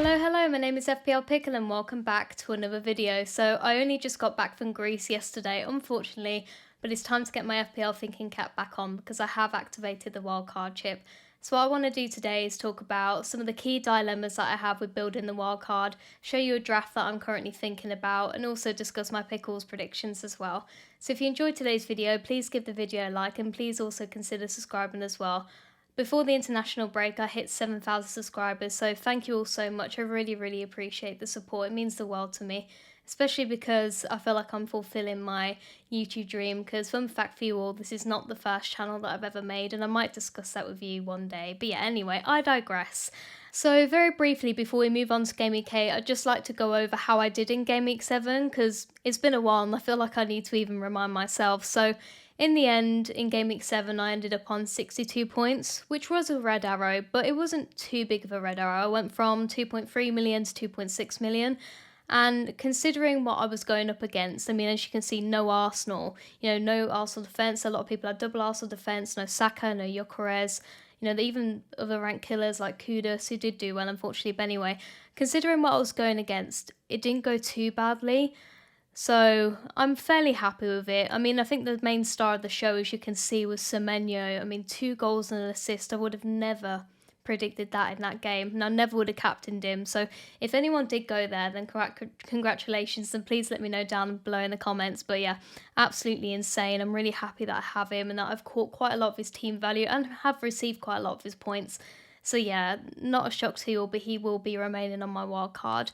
Hello, my name is FPL Pickle and welcome back to another video. So I only just got back from Greece yesterday, unfortunately, but it's time to get my FPL thinking cap back on because I have activated the wildcard chip. So what I want to do today is talk about some of the key dilemmas that I have with building the wildcard, show you a draft that I'm currently thinking about, and also discuss my Pickles predictions as well. So if you enjoyed today's video, please give the video a like and please also consider subscribing as well. Before the international break, I hit 7,000 subscribers, so thank you all so much. I really appreciate the support. It means the world to me, especially because I feel like I'm fulfilling my YouTube dream, because fun fact for you all, this is not the first channel that I've ever made, and I might discuss that with you one day. But yeah, anyway, I digress. So very briefly, before we move on to Game Week 8, I'd just like to go over how I did in Game Week 7, because it's been a while and I feel like I need to even remind myself. So in the end, in Game Week 7, I ended up on 62 points, which was a red arrow, but it wasn't too big of a red arrow. I went from 2.3 million to 2.6 million, and considering what I was going up against, I mean, as you can see, no Arsenal, no Arsenal defence. A lot of people had double Arsenal defence, no Saka, no Gyökeres, even other rank killers like Kudus, who did do well, unfortunately. But anyway, considering what I was going against, it didn't go too badly. So I'm fairly happy with it. I mean, I think the main star of the show, as you can see, was Semenyo. I mean, 2 goals and an assist. I would have never predicted that in that game, and I never would have captained him. So if anyone did go there, then congratulations, and please let me know down below in the comments. But yeah, absolutely insane. I'm really happy that I have him and that I've caught quite a lot of his team value and have received quite a lot of his points. So yeah, not a shock to you all, but he will be remaining on my wild card.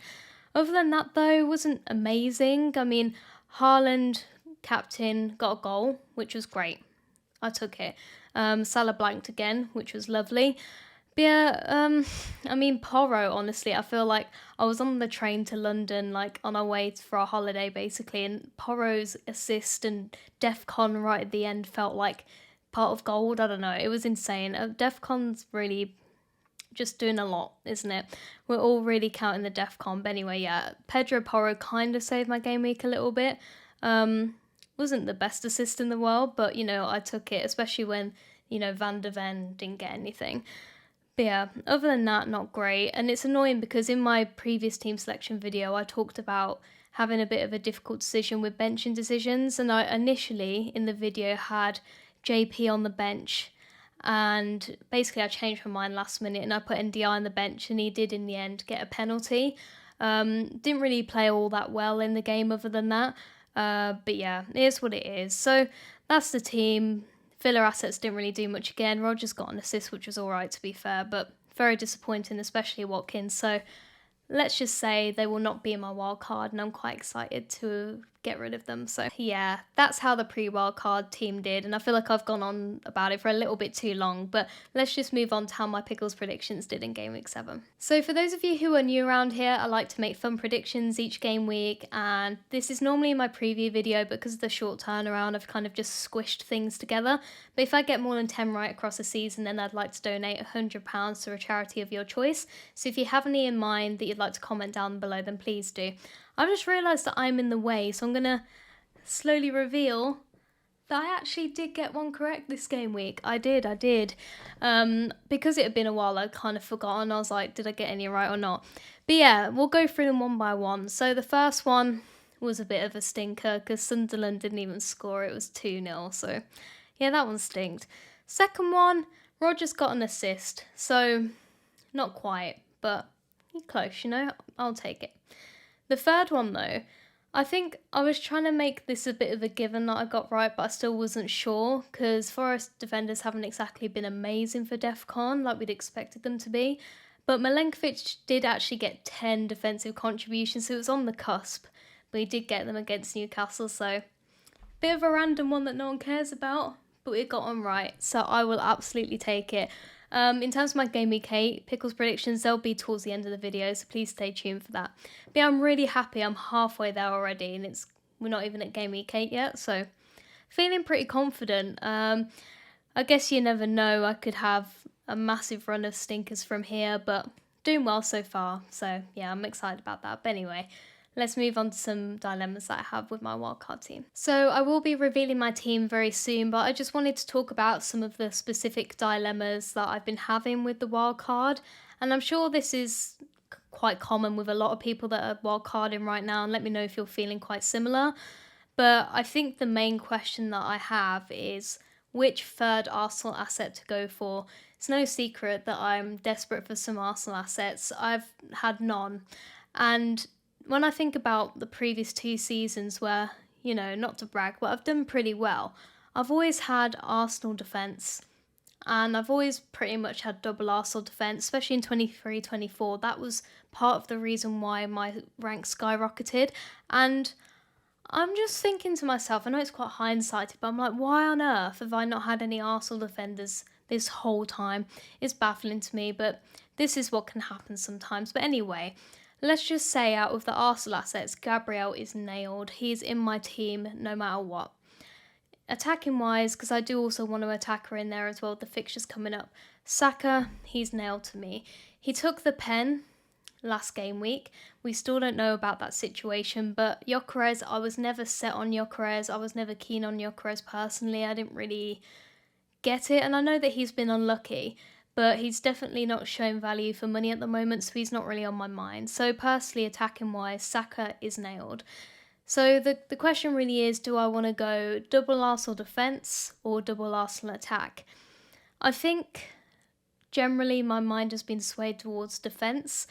Other than that, though, it wasn't amazing. I mean, Haaland, captain, got a goal, which was great. I took it. Salah blanked again, which was lovely. But yeah, I mean, Porro, honestly, I feel like I was on the train to London, like on our way for our holiday, basically, and Porro's assist and DEFCON right at the end felt like part of gold. I don't know. It was insane. DEFCON's really just doing a lot, isn't it? We're all really counting the DEFCON. But anyway, yeah, Pedro Porro kind of saved my game week a little bit. Wasn't the best assist in the world, but, I took it, especially when, Van de Ven didn't get anything. But yeah, other than that, not great. And it's annoying because in my previous team selection video, I talked about having a bit of a difficult decision with benching decisions. And I initially, in the video, had JP on the bench. And basically I changed my mind last minute and I put NDI on the bench, and he did in the end get a penalty. Didn't really play all that well in the game other than that. But yeah, it is what it is. So that's the team. Villa assets didn't really do much again. Rodgers got an assist, which was alright to be fair, but very disappointing, especially Watkins. So let's just say they will not be in my wild card, and I'm quite excited to get rid of them. So yeah, that's how the pre-wildcard team did, and I feel like I've gone on about it for a little bit too long, but let's just move on to how my Pickles predictions did in Game Week 7. So for those of you who are new around here, I like to make fun predictions each game week, and this is normally my preview video, but because of the short turnaround, I've kind of just squished things together. But if I get more than 10 right across a season, then I'd like to donate £100 to a charity of your choice. So if you have any in mind that you'd like to comment down below, then please do. I've just realised that I'm in the way, so I'm going to slowly reveal that I actually did get one correct this game week. I did. Because it had been a while, I'd kind of forgotten. I was like, did I get any right or not? But yeah, we'll go through them one by one. So the first one was a bit of a stinker because Sunderland didn't even score. It was 2-0, so yeah, that one stinked. Second one, Rodgers got an assist, so not quite, but close, I'll take it. The third one, though, I think I was trying to make this a bit of a given that I got right, but I still wasn't sure, because Forest defenders haven't exactly been amazing for DEFCON like we'd expected them to be. But Milenkovic did actually get 10 defensive contributions, so it was on the cusp. But he did get them against Newcastle, so bit of a random one that no one cares about, but we got on right, so I will absolutely take it. In terms of my Game Week 8 Pickles predictions, they'll be towards the end of the video, so please stay tuned for that. But yeah, I'm really happy. I'm halfway there already, and we're not even at Game Week 8 yet, so feeling pretty confident. I guess you never know. I could have a massive run of stinkers from here, but doing well so far. So yeah, I'm excited about that. But anyway, let's move on to some dilemmas that I have with my wildcard team. So I will be revealing my team very soon, but I just wanted to talk about some of the specific dilemmas that I've been having with the wildcard. And I'm sure this is quite common with a lot of people that are wildcarding right now, and let me know if you're feeling quite similar. But I think the main question that I have is which third Arsenal asset to go for. It's no secret that I'm desperate for some Arsenal assets. I've had none. And when I think about the previous 2 seasons where, not to brag, but I've done pretty well, I've always had Arsenal defence. And I've always pretty much had double Arsenal defence, especially in 23-24. That was part of the reason why my rank skyrocketed. And I'm just thinking to myself, I know it's quite hindsighted, but I'm like, why on earth have I not had any Arsenal defenders this whole time? It's baffling to me, but this is what can happen sometimes. But anyway, let's just say out of the Arsenal assets, Gabriel is nailed. He's in my team no matter what. Attacking wise, because I do also want to attack her in there as well, the fixtures coming up. Saka, he's nailed to me. He took the pen last game week. We still don't know about that situation, but Gyökeres, I was never set on Gyökeres. I was never keen on Gyökeres personally. I didn't really get it, and I know that he's been unlucky, but he's definitely not showing value for money at the moment, so he's not really on my mind. So personally, attacking wise, Saka is nailed. So the question really is, do I want to go double Arsenal defence or double Arsenal attack? I think generally my mind has been swayed towards defence,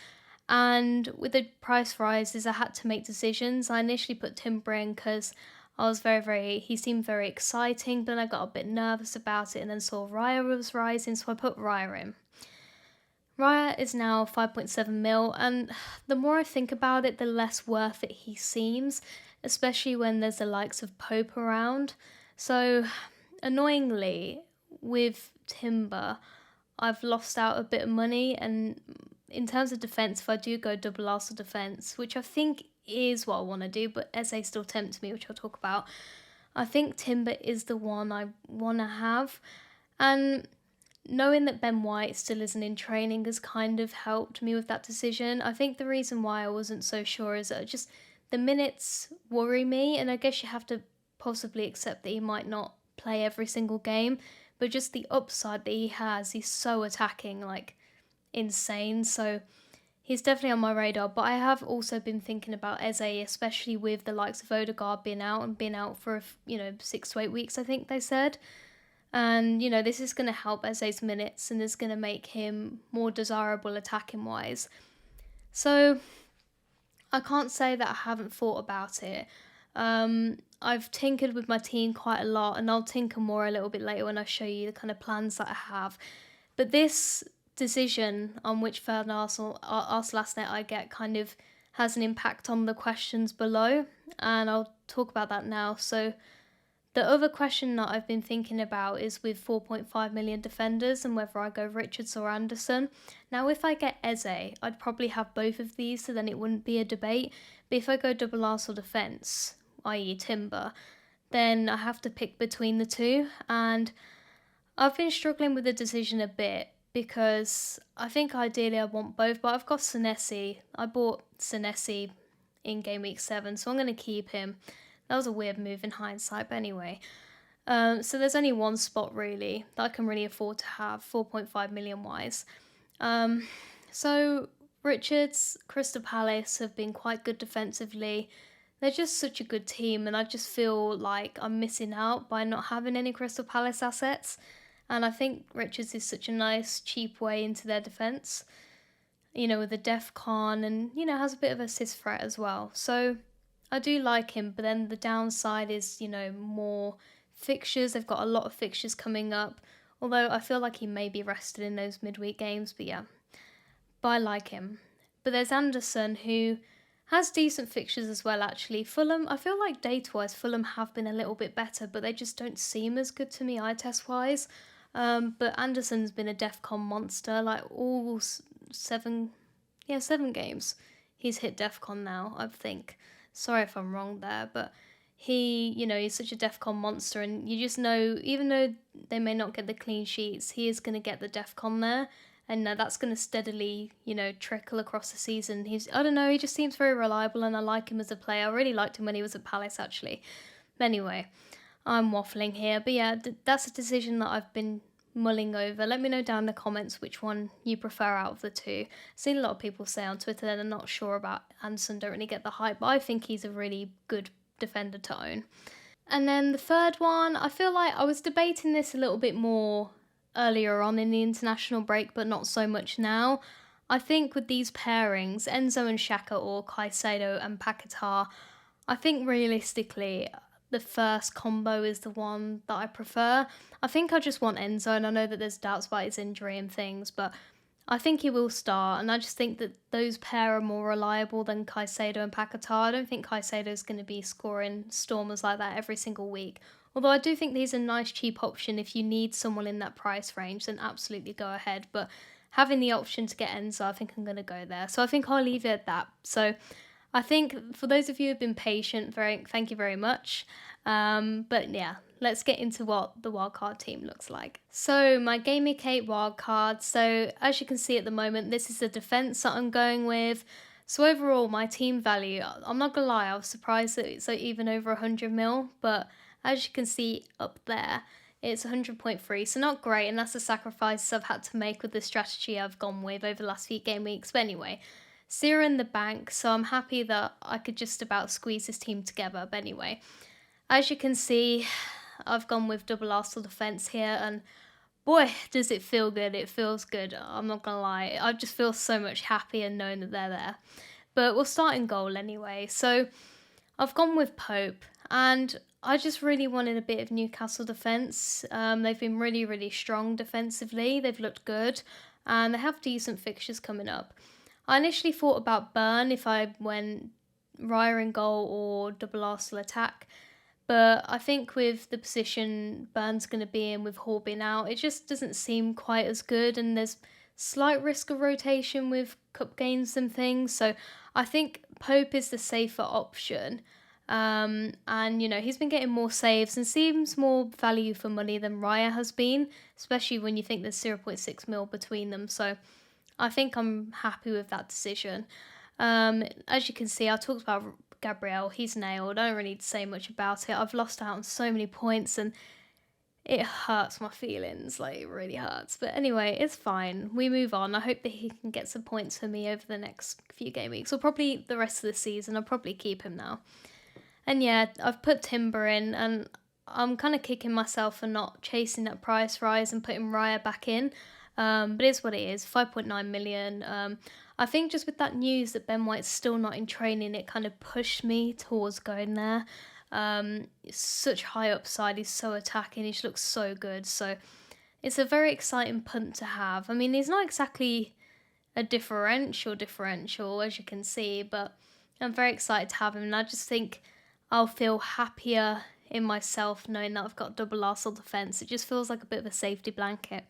and with the price rises I had to make decisions. I initially put Timber in because I was he seemed very exciting, but then I got a bit nervous about it and then saw Raya was rising, so I put Raya in. Raya is now 5.7 mil, and the more I think about it, the less worth it he seems, especially when there's the likes of Pope around. So, annoyingly, with Timber, I've lost out a bit of money, and in terms of defence, if I do go double Arsenal defence, which I think is what I want to do, but SA still tempts me, which I'll talk about, I think Timber is the one I want to have, and knowing that Ben White still isn't in training has kind of helped me with that decision. I think the reason why I wasn't so sure is that just the minutes worry me, and I guess you have to possibly accept that he might not play every single game, but just the upside that he has, he's so attacking, like insane, so he's definitely on my radar. But I have also been thinking about Eze, especially with the likes of Odegaard being out for 6 to 8 weeks, I think they said. And, this is going to help Eze's minutes and is going to make him more desirable attacking wise. So I can't say that I haven't thought about it. I've tinkered with my team quite a lot, and I'll tinker more a little bit later when I show you the kind of plans that I have. But this decision on which third Arsenal asset I get kind of has an impact on the questions below, and I'll talk about that now. So the other question that I've been thinking about is with 4.5 million defenders and whether I go Richards or Anderson. Now, if I get Eze, I'd probably have both of these, so then it wouldn't be a debate. But if I go double Arsenal defence, i.e. Timber, then I have to pick between the two. And I've been struggling with the decision a bit because I think ideally I want both, but I've got Senesi. I bought Senesi in game week 7, so I'm going to keep him. That was a weird move in hindsight, but anyway. So there's only one spot really that I can really afford to have, 4.5 million wise. So Richards, Crystal Palace have been quite good defensively. They're just such a good team, and I just feel like I'm missing out by not having any Crystal Palace assets. And I think Richards is such a nice, cheap way into their defence, with the DEFCON, and, has a bit of assist threat as well. So I do like him, but then the downside is, more fixtures. They've got a lot of fixtures coming up, although I feel like he may be rested in those midweek games, but yeah. But I like him. But there's Anderson, who has decent fixtures as well, actually. Fulham, I feel like data-wise, Fulham have been a little bit better, but they just don't seem as good to me eye test-wise. But Anderson's been a DEFCON monster, like all 7 games. He's hit DEFCON now, I think. Sorry if I'm wrong there, but he's such a DEFCON monster, and you just know, even though they may not get the clean sheets, he is going to get the DEFCON there, and that's going to steadily, trickle across the season. I don't know, he just seems very reliable, and I like him as a player. I really liked him when he was at Palace, actually. But anyway, I'm waffling here, but yeah, that's a decision that I've been mulling over. Let me know down in the comments which one you prefer out of the two. I've seen a lot of people say on Twitter that they're not sure about Anderson, don't really get the hype, but I think he's a really good defender to own. And then the third one, I feel like I was debating this a little bit more earlier on in the international break, but not so much now. I think with these pairings, Enzo and Xhaka or Caicedo and Paquetá, I think realistically the first combo is the one that I prefer. I think I just want Enzo, and I know that there's doubts about his injury and things, but I think he will start, and I just think that those pair are more reliable than Caicedo and Paquetá. I don't think Caicedo's going to be scoring stormers like that every single week. Although I do think he's a nice cheap option if you need someone in that price range, then absolutely go ahead. But having the option to get Enzo, I think I'm going to go there. So I think I'll leave it at that. So I think for those of you who have been patient, thank you very much. But yeah, let's get into what the wildcard team looks like. So my Game Week 8 wildcard. So as you can see at the moment, this is the defense that I'm going with. So overall, my team value, I'm not gonna lie, I was surprised that it's even over 100 mil, but as you can see up there, it's 100.3, so not great, and that's the sacrifices I've had to make with the strategy I've gone with over the last few game weeks. But anyway, zero in the bank, so I'm happy that I could just about squeeze this team together. But anyway, as you can see, I've gone with double Arsenal defence here, and boy, does it feel good. It feels good, I'm not gonna lie. I just feel so much happier knowing that they're there. But we'll start in goal anyway. So I've gone with Pope, and I just really wanted a bit of Newcastle defence. They've been really, really strong defensively. They've looked good, and they have decent fixtures coming up. I initially thought about Burn if I went Raya in goal or double Arsenal attack, but I think with the position Burn's going to be in with Hall being out, it just doesn't seem quite as good, and there's slight risk of rotation with cup gains and things, so I think Pope is the safer option. And, you know, he's been getting more saves and seems more value for money than Raya has been, especially when you think there's 0.6 mil between them. So I think I'm happy with that decision. As you can see, I talked about Gabriel. He's nailed. I don't really need to say much about it. I've lost out on so many points, and it hurts my feelings. Like, it really hurts. But anyway, it's fine. We move on. I hope that he can get some points for me over the next few game weeks, or probably the rest of the season. I'll probably keep him now. And yeah, I've put Timber in, and I'm kind of kicking myself for not chasing that price rise and putting Raya back in. But it's what it is, 5.9 million. I think just with that news that Ben White's still not in training, it kind of pushed me towards going there. It's such high upside, he's so attacking, he just looks so good. So it's a very exciting punt to have. I mean, he's not exactly a differential, as you can see, but I'm very excited to have him, and I just think I'll feel happier in myself knowing that I've got double Arsenal defence. It just feels like a bit of a safety blanket.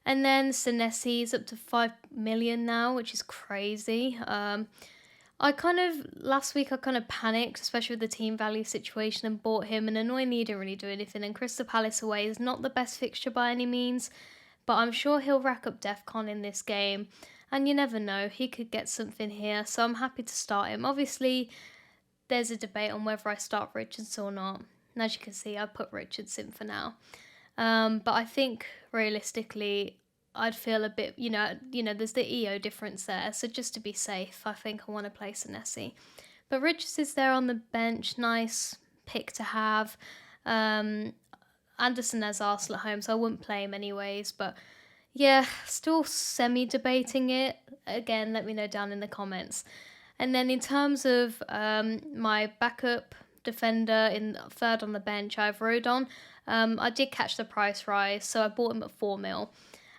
And then Senesi is up to 5 million now, which is crazy. Last week I kind of panicked, especially with the team value situation, and bought him, and annoyingly he didn't really do anything. And Crystal Palace away is not the best fixture by any means, but I'm sure he'll rack up DEFCON in this game. And you never know, he could get something here, so I'm happy to start him. Obviously, there's a debate on whether I start Richardson or not. And as you can see, I put Richardson for now. But I think realistically, I'd feel a bit, there's the EO difference there. So just to be safe, I think I want to play Senesi. But Richardson's there on the bench. Nice pick to have. Anderson has Arsenal at home, so I wouldn't play him anyways. But yeah, still semi-debating it. Again, let me know down in the comments. And then in terms of my backup defender in third on the bench, I have Rodon. I did catch the price rise, so I bought him at 4 mil.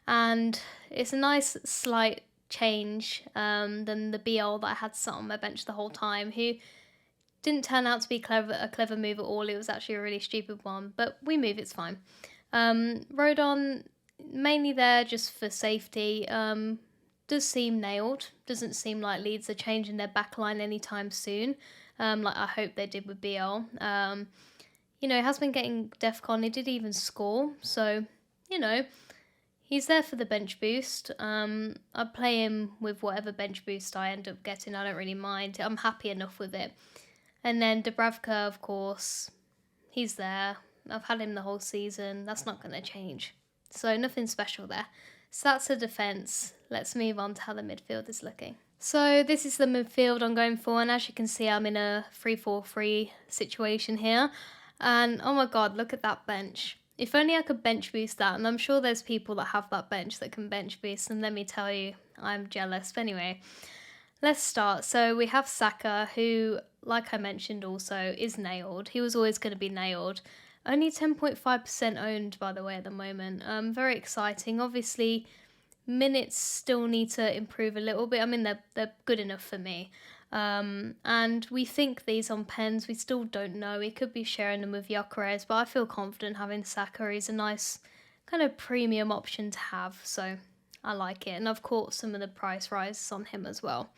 And it's a nice slight change than the BL that I had sat on my bench the whole time, who didn't turn out to be a clever move at all. It was actually a really stupid one, but we move, it's fine. Rodon, mainly there just for safety. Does seem nailed. Doesn't seem like Leeds are changing their backline anytime soon, like I hope they did with BL. He has been getting DEFCON. He did even score, so he's there for the bench boost. I play him with whatever bench boost I end up getting. I don't really mind. I'm happy enough with it. And then Dubravka, of course, he's there. I've had him the whole season. That's not going to change. So nothing special there. So that's the defence. Let's move on to how the midfield is looking. So this is the midfield I'm going for, and as you can see, I'm in a 3-4-3 situation here. And oh my god, look at that bench. If only I could bench boost that, and I'm sure there's people that have that bench that can bench boost, and let me tell you, I'm jealous. But anyway, let's start. So we have Saka, who, like I mentioned also, is nailed. He was always going to be nailed. Only 10.5% owned, by the way, at the moment. Very exciting. Obviously, minutes still need to improve a little bit. I mean, they're good enough for me. And we think these on pens. We still don't know. We could be sharing them with Gyökeres, but I feel confident having Saka. He's a nice kind of premium option to have, so I like it. And I've caught some of the price rises on him as well.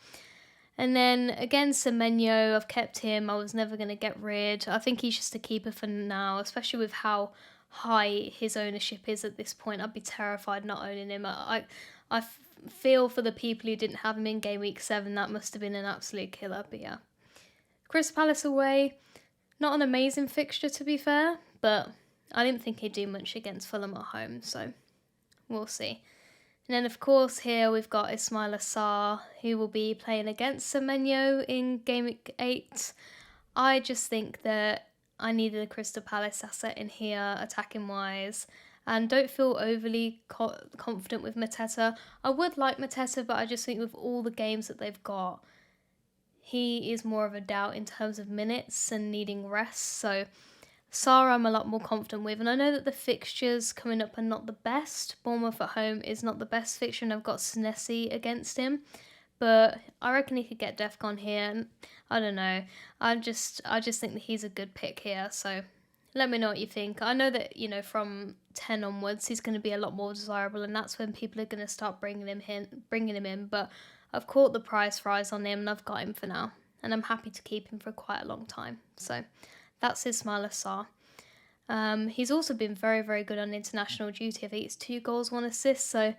And then again, Semenyo, I've kept him. I was never going to get rid. I think he's just a keeper for now, especially with how high his ownership is at this point. I'd be terrified not owning him. I feel for the people who didn't have him in game week 7. That must have been an absolute killer. But yeah, Crystal Palace away, not an amazing fixture to be fair, but I didn't think he'd do much against Fulham at home, so we'll see. And then, of course, here we've got Ismaila Sarr, who will be playing against Semenyo in Game Week 8. I just think that I needed a Crystal Palace asset in here, attacking-wise, and don't feel overly confident with Mateta. I would like Mateta, but I just think with all the games that they've got, he is more of a doubt in terms of minutes and needing rest, so Sarr I'm a lot more confident with, and I know that the fixtures coming up are not the best. Bournemouth at home is not the best fixture, and I've got Senesi against him, but I reckon he could get Defcon here, and I don't know. I just think that he's a good pick here, so let me know what you think. I know that, you know, from 10 onwards he's going to be a lot more desirable, and that's when people are going to start bringing him in, but I've caught the price rise on him, and I've got him for now, and I'm happy to keep him for quite a long time, so that's Ismaila Sarr. He's also been very, very good on international duty. I think it's 2 goals, 1 assist. So,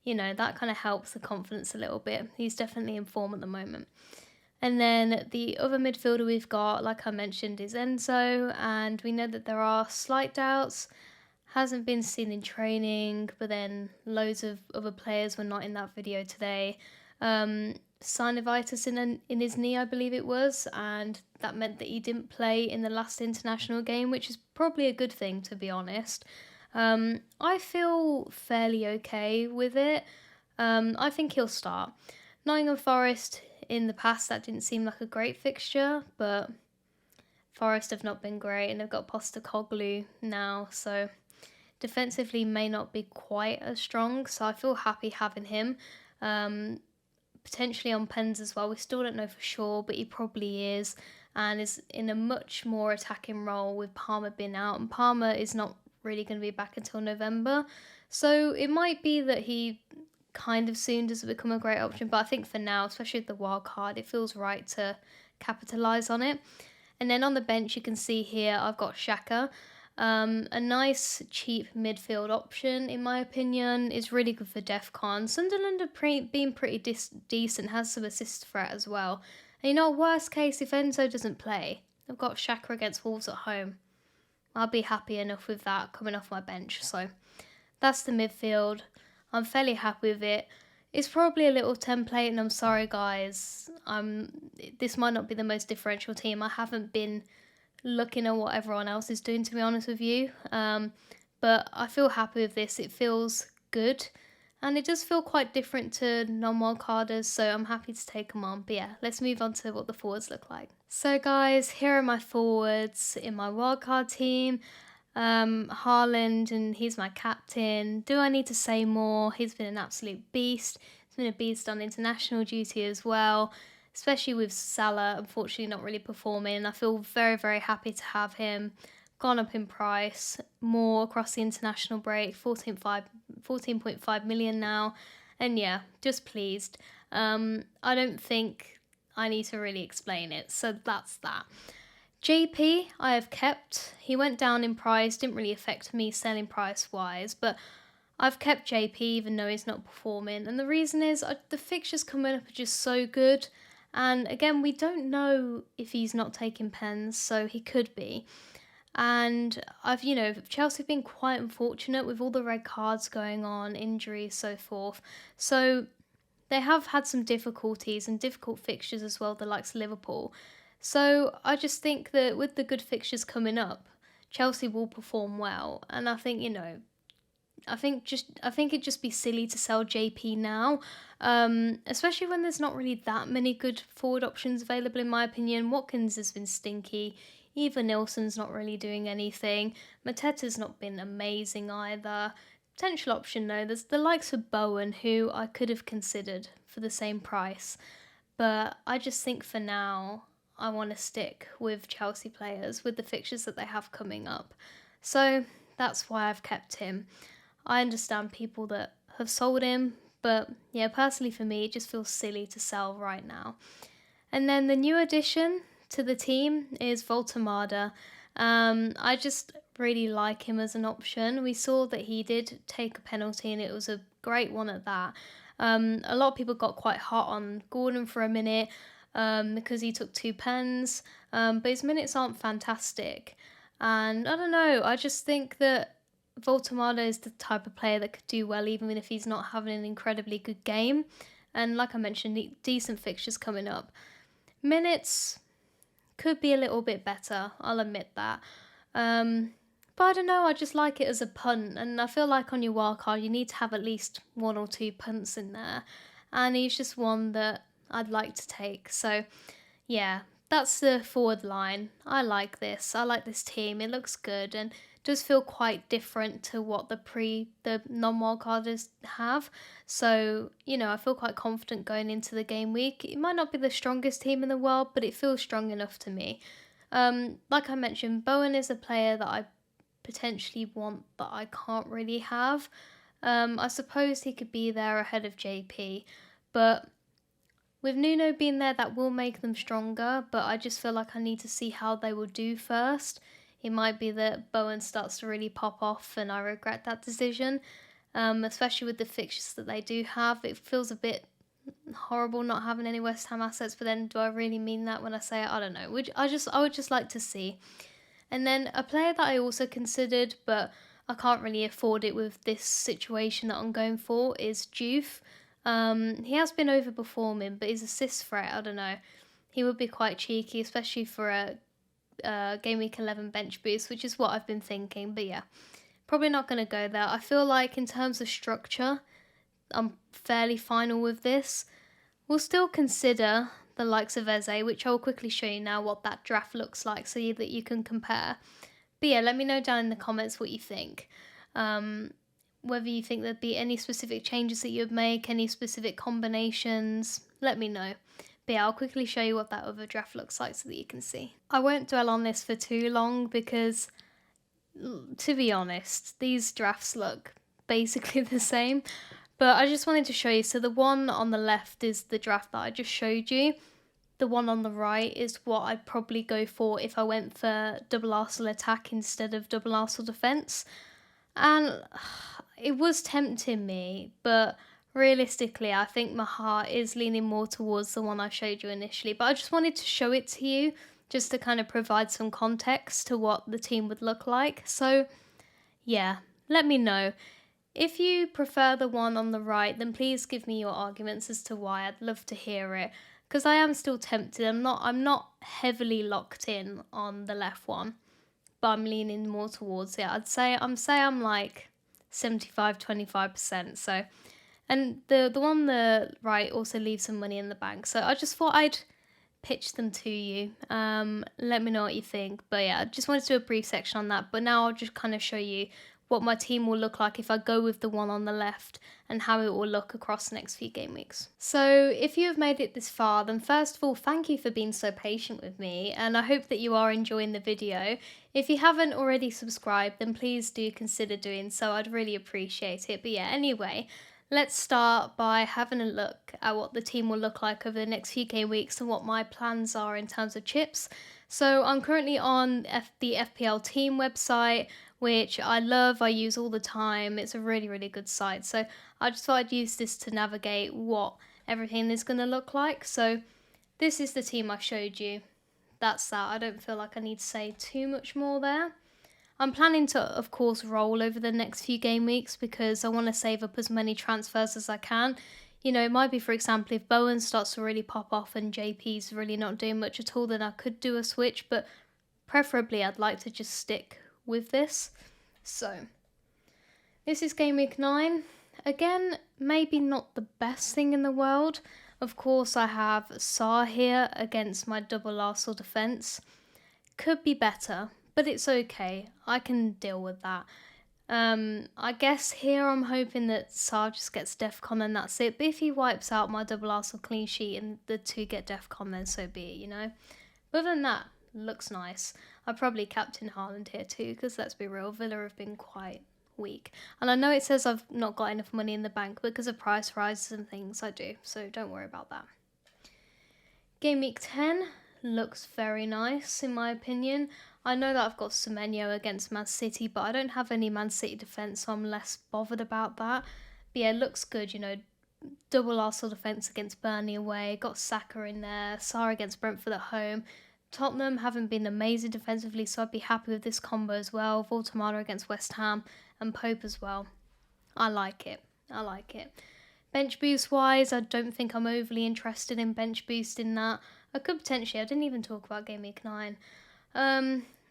you know, that kind of helps the confidence a little bit. He's definitely in form at the moment. And then the other midfielder we've got, like I mentioned, is Enzo. And we know that there are slight doubts. Hasn't been seen in training, but then loads of other players were not in that video today. Synovitis in his knee, I believe it was, and that meant that he didn't play in the last international game, which is probably a good thing, to be honest. I feel fairly okay with it. I think he'll start. Nottingham Forest, in the past, that didn't seem like a great fixture, but Forest have not been great, and they've got Postecoglou now, so defensively may not be quite as strong, so I feel happy having him. Potentially on pens as well. We still don't know for sure, but he probably is, and is in a much more attacking role with Palmer being out, and Palmer is not really going to be back until November, so it might be that he kind of soon does become a great option, but I think for now, especially with the wild card, it feels right to capitalise on it. And then on the bench, you can see here I've got Xhaka. A nice cheap midfield option, in my opinion, is really good for Defcon. Sunderland have been pretty decent, has some assist threat as well. And you know, worst case, if Enzo doesn't play, I've got Xhaka against Wolves at home. I'll be happy enough with that coming off my bench. So that's the midfield. I'm fairly happy with it. It's probably a little template, and I'm sorry, guys. This might not be the most differential team. I haven't been looking at what everyone else is doing, to be honest with you, but I feel happy with this. It feels good, and it does feel quite different to non-wildcarders, so I'm happy to take them on. But yeah, let's move on to what the forwards look like. So guys, here are my forwards in my wildcard team. Haaland, and he's my captain. Do I need to say more? He's been an absolute beast. He's been a beast on international duty as well, especially with Salah unfortunately not really performing. I feel very, very happy to have him. Gone up in price more across the international break, 14.5 million now, and yeah, just pleased. I don't think I need to really explain it, so that's that. JP I have kept. He went down in price, didn't really affect me selling price wise, but I've kept JP even though he's not performing, and the reason is the fixtures coming up are just so good. And again, we don't know if he's not taking pens, so he could be. And Chelsea have been quite unfortunate with all the red cards going on, injuries, so forth. So they have had some difficulties and difficult fixtures as well, the likes of Liverpool. So I just think that with the good fixtures coming up, Chelsea will perform well. And I think, I think it'd just be silly to sell JP now, especially when there's not really that many good forward options available in my opinion. Watkins has been stinky. Eva Nilsson's not really doing anything. Mateta's not been amazing either. Potential option though, there's the likes of Bowen, who I could have considered for the same price, but I just think for now I want to stick with Chelsea players with the fixtures that they have coming up. So that's why I've kept him. I understand people that have sold him, but yeah, personally for me, it just feels silly to sell right now. And then the new addition to the team is Voltemada. I just really like him as an option. We saw that he did take a penalty and it was a great one at that. A lot of people got quite hot on Gordon for a minute because he took 2 pens, but his minutes aren't fantastic. And I don't know, I just think that Voltemada is the type of player that could do well even if he's not having an incredibly good game. And like I mentioned, decent fixtures coming up. Minutes could be a little bit better, I'll admit that. But I don't know, I just like it as a punt, and I feel like on your wildcard you need to have at least 1 or 2 punts in there, and he's just one that I'd like to take. So yeah, that's the forward line. I like this team, it looks good and does feel quite different to what the non-wildcarders have. So, I feel quite confident going into the game week. It might not be the strongest team in the world, but it feels strong enough to me. Like I mentioned, Bowen is a player that I potentially want that I can't really have. I suppose he could be there ahead of JP, but with Nuno being there, that will make them stronger, but I just feel like I need to see how they will do first. It might be that Bowen starts to really pop off and I regret that decision, especially with the fixtures that they do have. It feels a bit horrible not having any West Ham assets, but then do I really mean that when I say it? I don't know. I would just like to see. And then a player that I also considered, but I can't really afford it with this situation that I'm going for, is Juve. He has been overperforming, but his assist threat, I don't know. He would be quite cheeky, especially for a Game Week 11 bench boost, which is what I've been thinking. But yeah, probably not going to go there. I feel like in terms of structure, I'm fairly final with this. We'll still consider the likes of Eze, which I'll quickly show you now what that draft looks like so that you can compare. But yeah, let me know down in the comments what you think. Whether you think there'd be any specific changes that you'd make, any specific combinations, let me know. But yeah, I'll quickly show you what that other draft looks like so that you can see. I won't dwell on this for too long because, to be honest, these drafts look basically the same. But I just wanted to show you. So the one on the left is the draft that I just showed you. The one on the right is what I'd probably go for if I went for double Arsenal attack instead of double Arsenal defence. And it was tempting me, but realistically, I think my heart is leaning more towards the one I showed you initially. But I just wanted to show it to you just to kind of provide some context to what the team would look like. So yeah, let me know. If you prefer the one on the right, then please give me your arguments as to why. I'd love to hear it, because I am still tempted. I'm not heavily locked in on the left one, but I'm leaning more towards it. I'd say I'm like 75-25%. So, and the one on the right also leaves some money in the bank. So I just thought I'd pitch them to you. Let me know what you think. But yeah, I just wanted to do a brief section on that. But now I'll just kind of show you what my team will look like if I go with the one on the left and how it will look across the next few game weeks. So if you have made it this far, then first of all, thank you for being so patient with me, and I hope that you are enjoying the video. If you haven't already subscribed, then please do consider doing so. I'd really appreciate it. But yeah, anyway, let's start by having a look at what the team will look like over the next few game weeks and what my plans are in terms of chips. So I'm currently on the FPL team website, which I love, I use all the time. It's a really, really good site. So I just thought I'd use this to navigate what everything is going to look like. So this is the team I showed you. That's that. I don't feel like I need to say too much more there. I'm planning to, of course, roll over the next few game weeks because I want to save up as many transfers as I can. You know, it might be, for example, if Bowen starts to really pop off and JP's really not doing much at all, then I could do a switch, but preferably I'd like to just stick with this. So, this is game week 9. Again, maybe not the best thing in the world. Of course, I have Saar here against my double Arsenal defence. Could be better, but it's okay. I can deal with that. I guess here I'm hoping that Saar just gets DEFCON and that's it. But if he wipes out my double Arsenal clean sheet and the 2 get DEFCON, then so be it, you know. But other than that, looks nice. I'd probably captain Haaland here too, because let's be real, Villa have been quite week. And I know it says I've not got enough money in the bank because of price rises and things. I do, so don't worry about that. Game week 10 looks very nice in my opinion. I know that I've got Semenyo against Man City, but I don't have any Man City defence, so I'm less bothered about that. But yeah, it looks good, you know. Double Arsenal defence against Burnley away, got Saka in there, Saar against Brentford at home. Tottenham haven't been amazing defensively, so I'd be happy with this combo as well. Voltemada against West Ham and Pope as well. I like it. I like it. Bench boost wise, I don't think I'm overly interested in bench boosting that. I could potentially, I didn't even talk about game week 9.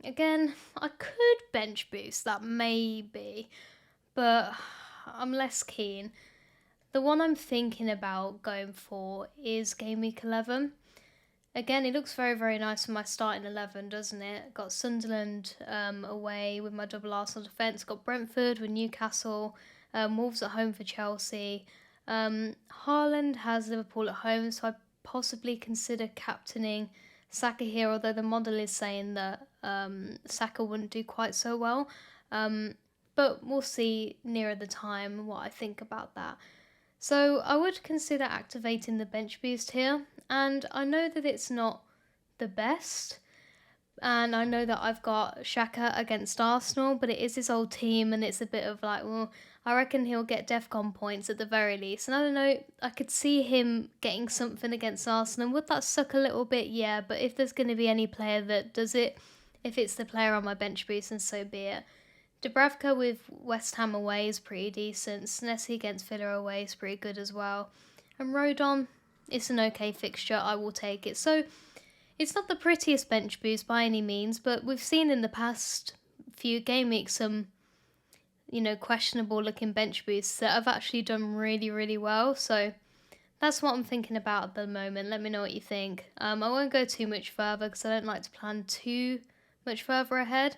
Again, I could bench boost that maybe, but I'm less keen. The one I'm thinking about going for is game week 11. Again, it looks very, very nice for my starting 11, doesn't it? Got Sunderland away with my double Arsenal defence. Got Brentford with Newcastle. Wolves at home for Chelsea. Haaland has Liverpool at home, so I'd possibly consider captaining Saka here, although the model is saying that Saka wouldn't do quite so well. But we'll see nearer the time what I think about that. So I would consider activating the bench boost here, and I know that it's not the best, and I know that I've got Xhaka against Arsenal, but it is his old team, and it's a bit of like, well, I reckon he'll get DEFCON points at the very least, and I don't know, I could see him getting something against Arsenal. Would that suck a little bit? Yeah, but if there's going to be any player that does it, if it's the player on my bench boost, then so be it. Dubravka with West Ham away is pretty decent. Senesi against Villa away is pretty good as well. And Rodon, it's an okay fixture. I will take it. So it's not the prettiest bench boost by any means, but we've seen in the past few game weeks some, you know, questionable looking bench boosts that have actually done really, really well. So that's what I'm thinking about at the moment. Let me know what you think. I won't go too much further because I don't like to plan too much further ahead.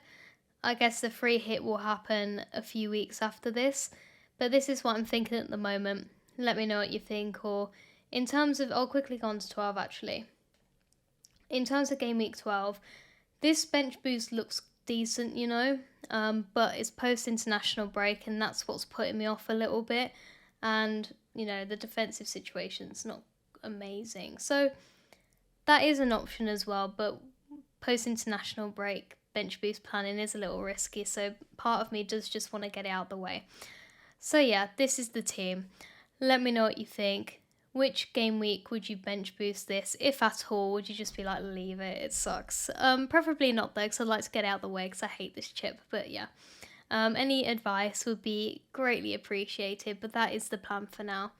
I guess the free hit will happen a few weeks after this, but this is what I'm thinking at the moment. Let me know what you think, or in terms of, I'll quickly go on to 12 actually. In terms of game week 12, this bench boost looks decent, you know, but it's post-international break and that's what's putting me off a little bit, and, you know, the defensive situation's not amazing. So that is an option as well, but post-international break, bench boost planning is a little risky, so part of me does just want to get it out the way. So yeah, this is the team. Let me know what you think. Which game week would you bench boost this, if at all? Would you just be like, leave it sucks? Preferably not though, because I'd like to get it out of the way because I hate this chip, but yeah. Any advice would be greatly appreciated, but that is the plan for now.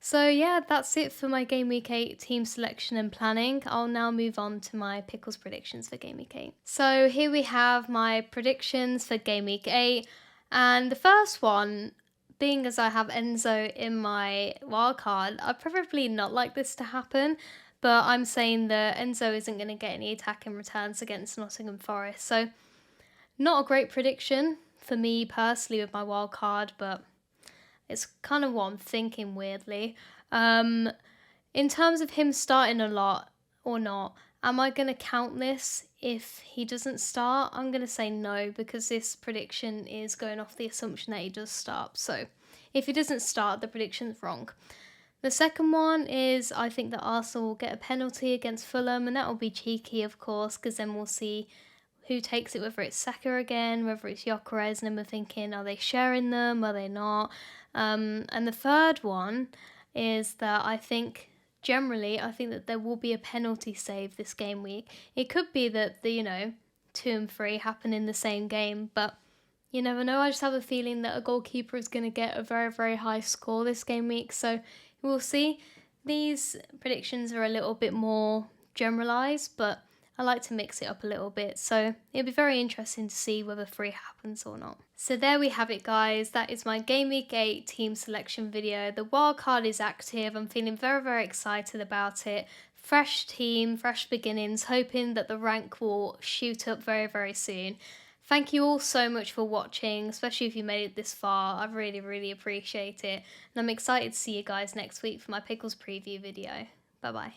So yeah, that's it for my Game Week 8 team selection and planning. I'll now move on to my Pickles predictions for Game Week 8. So here we have my predictions for Game Week 8. And the first one, being as I have Enzo in my wildcard, I'd probably not like this to happen. But I'm saying that Enzo isn't going to get any attacking returns against Nottingham Forest. So not a great prediction for me personally with my wildcard, but it's kind of what I'm thinking weirdly. In terms of him starting a lot or not, am I going to count this if he doesn't start? I'm going to say no, because this prediction is going off the assumption that he does start. So if he doesn't start, the prediction's wrong. The second one is I think that Arsenal will get a penalty against Fulham, and that will be cheeky, of course, because then we'll see who takes it, whether it's Saka again, whether it's Gyökeres, and then we're thinking, are they sharing them, are they not? And the third one is that I think that there will be a penalty save this game week. It could be that the, 2 2 and 3 happen in the same game, but you never know. I just have a feeling that a goalkeeper is going to get a very, very high score this game week, so we'll see. These predictions are a little bit more generalised, but I like to mix it up a little bit, so it'll be very interesting to see whether 3 happens or not. So there we have it, guys. That is my Game Week 8 team selection video. The wildcard is active. I'm feeling very, very excited about it. Fresh team, fresh beginnings, hoping that the rank will shoot up very, very soon. Thank you all so much for watching, especially if you made it this far. I really, really appreciate it. And I'm excited to see you guys next week for my Pickles preview video. Bye-bye.